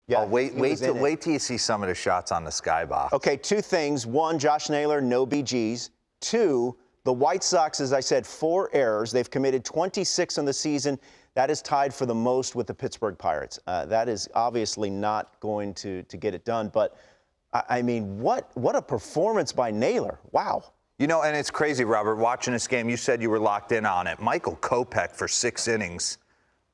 Yeah, wait till you see some of the shots on the skybox. Okay, two things. One, Josh Naylor, no BGs. Two, the White Sox, as I said, 4 errors. They've committed 26 in the season. That is tied for the most with the Pittsburgh Pirates. That is obviously not going to get it done. But, I mean, what a performance by Naylor. Wow. You know, and it's crazy, Robert, watching this game, you said you were locked in on it. Michael Kopech for 6 innings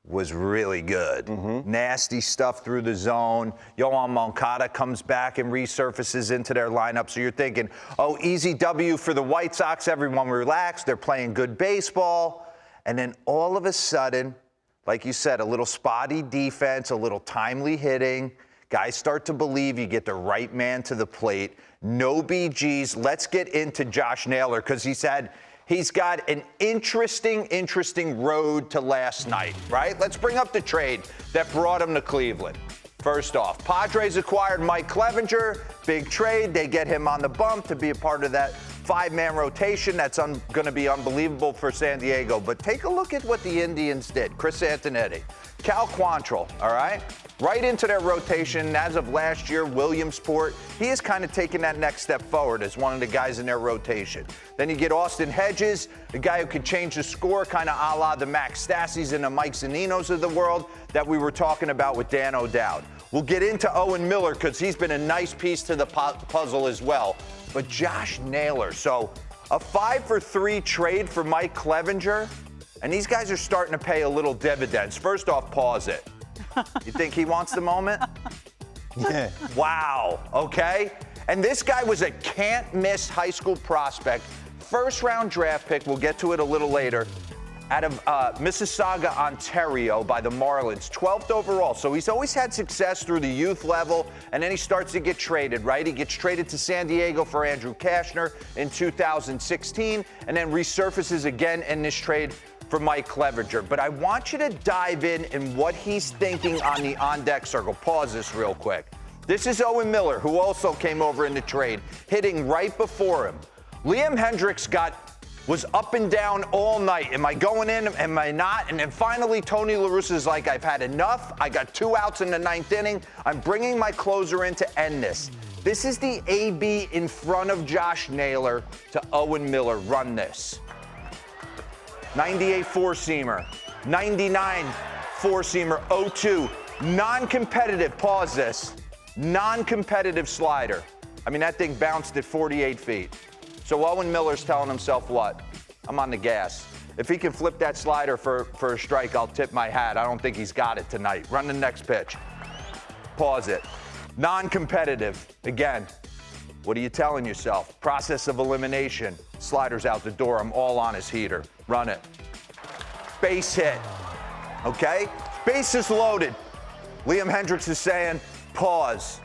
was really good. Nasty stuff through the zone. Yohan Moncada comes back and resurfaces into their lineup. So you're thinking, oh, easy W for the White Sox. Everyone relax. They're playing good baseball. And then all of a sudden, like you said, a little spotty defense, a little timely hitting. Guys start to believe you get the right man to the plate. No BGs. Let's get into Josh Naylor because he's got an interesting road to last night, right? Let's bring up the trade that brought him to Cleveland. First off, Padres acquired Mike Clevenger. Big trade. They get him on the bump to be a part of that 5-man rotation. That's going to be unbelievable for San Diego. But take a look at what the Indians did. Chris Antonetti, Cal Quantrill, all right? Right into their rotation. As of last year, Williamsport, he has kind of taken that next step forward as one of the guys in their rotation. Then you get Austin Hedges, the guy who could change the score, kind of a la the Max Stassies and the Mike Zaninos of the world that we were talking about with Dan O'Dowd. We'll get into Owen Miller because he's been a nice piece to the puzzle as well. But Josh Naylor, so a 5-for-3 trade for Mike Clevenger, and these guys are starting to pay a little dividends. First off, pause it. You think he wants the moment? Yeah. Wow, okay. And this guy was a can't-miss high school prospect, first-round draft pick, we'll get to it a little later, out of Mississauga, Ontario by the Marlins, 12th overall. So he's always had success through the youth level, and then he starts to get traded, right? He gets traded to San Diego for Andrew Kashner in 2016, and then resurfaces again in this trade for Mike Clevenger. But I want you to dive in what he's thinking on the on-deck circle. Pause this real quick. This is Owen Miller, who also came over in the trade, hitting right before him. Liam Hendricks was up and down all night. Am I going in? Am I not? And then finally, Tony La Russa is like, I've had enough. I got 2 outs in the 9th inning. I'm bringing my closer in to end this. This is the AB in front of Josh Naylor to Owen Miller. Run this. 98 four-seamer, 99 four-seamer, 0-2, non-competitive, pause this, non-competitive slider. I mean, that thing bounced at 48 feet. So Owen Miller's telling himself what? I'm on the gas. If he can flip that slider for a strike, I'll tip my hat. I don't think he's got it tonight. Run the next pitch. Pause it. Non-competitive, again. What are you telling yourself? Process of elimination. Slider's out the door. I'm all on his heater. Run it. Base hit. Okay? Bases loaded. Liam Hendricks is saying, pause.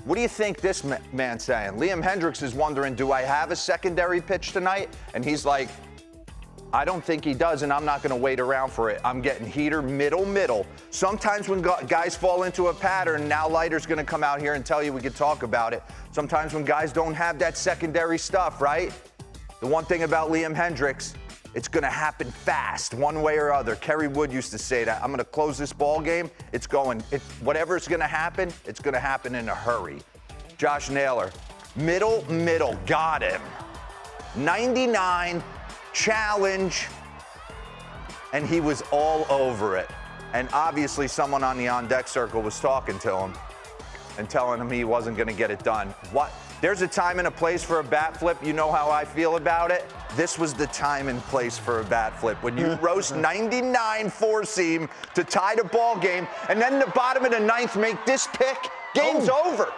What do you think this man's saying? Liam Hendricks is wondering, do I have a secondary pitch tonight? And he's like, I don't think he does, and I'm not going to wait around for it. I'm getting heater, middle. Sometimes when guys fall into a pattern, now Leiter's going to come out here and tell you we could talk about it. Sometimes when guys don't have that secondary stuff, right? The one thing about Liam Hendricks, it's going to happen fast, one way or other. Kerry Wood used to say that. I'm going to close this ball game. Whatever's going to happen, it's going to happen in a hurry. Josh Naylor, middle, got him. 99, challenge, and he was all over it. And obviously someone on the on-deck circle was talking to him and telling him he wasn't going to get it done. What? There's a time and a place for a bat flip. You know how I feel about it. This was the time and place for a bat flip. When you roast 99 four-seam to tie the ball game, and then the bottom of the 9th make this pick, game's over.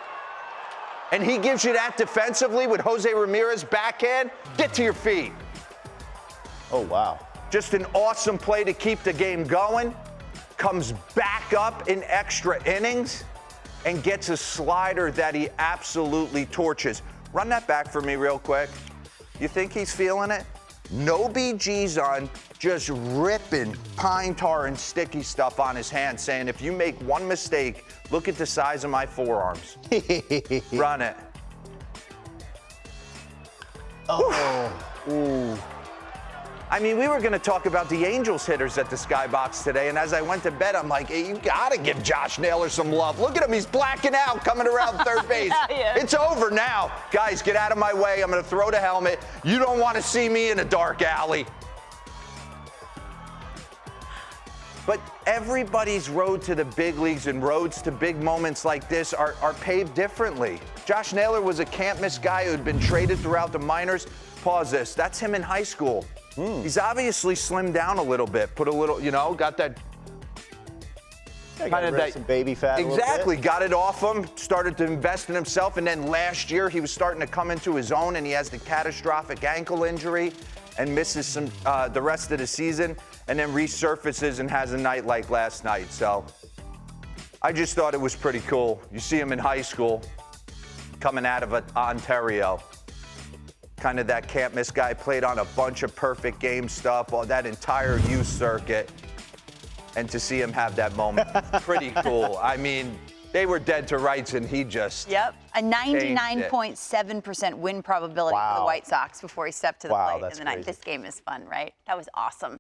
And he gives you that defensively with Jose Ramirez backhand. Get to your feet. Oh, wow. Just an awesome play to keep the game going. Comes back up in extra innings and gets a slider that he absolutely torches. Run that back for me real quick. You think he's feeling it? No BGs on, just ripping pine tar and sticky stuff on his hand, saying, if you make one mistake, look at the size of my forearms. Run it. Oh. Ooh. I mean, we were going to talk about the Angels hitters at the Skybox today, and as I went to bed, I'm like, hey, you got to give Josh Naylor some love. Look at him. He's blacking out coming around third base. Yeah. It's over now. Guys, get out of my way. I'm going to throw the helmet. You don't want to see me in a dark alley. But everybody's road to the big leagues and roads to big moments like this are paved differently. Josh Naylor was a can't-miss guy who had been traded throughout the minors. Pause this. That's him in high school. He's obviously slimmed down a little bit, put a little, got that kind of that some baby fat. Exactly, got it off him, started to invest in himself, and then last year he was starting to come into his own, and he has the catastrophic ankle injury and misses some the rest of the season, and then resurfaces and has a night like last night. So I just thought it was pretty cool. You see him in high school, coming out of Ontario. Kind of that can't-miss guy, played on a bunch of perfect game stuff, all that entire youth circuit. And to see him have that moment, pretty cool. I mean, they were dead to rights, and he just... Yep, a 99.7% win probability for the White Sox before he stepped to the plate in the ninth. This game is fun, right? That was awesome.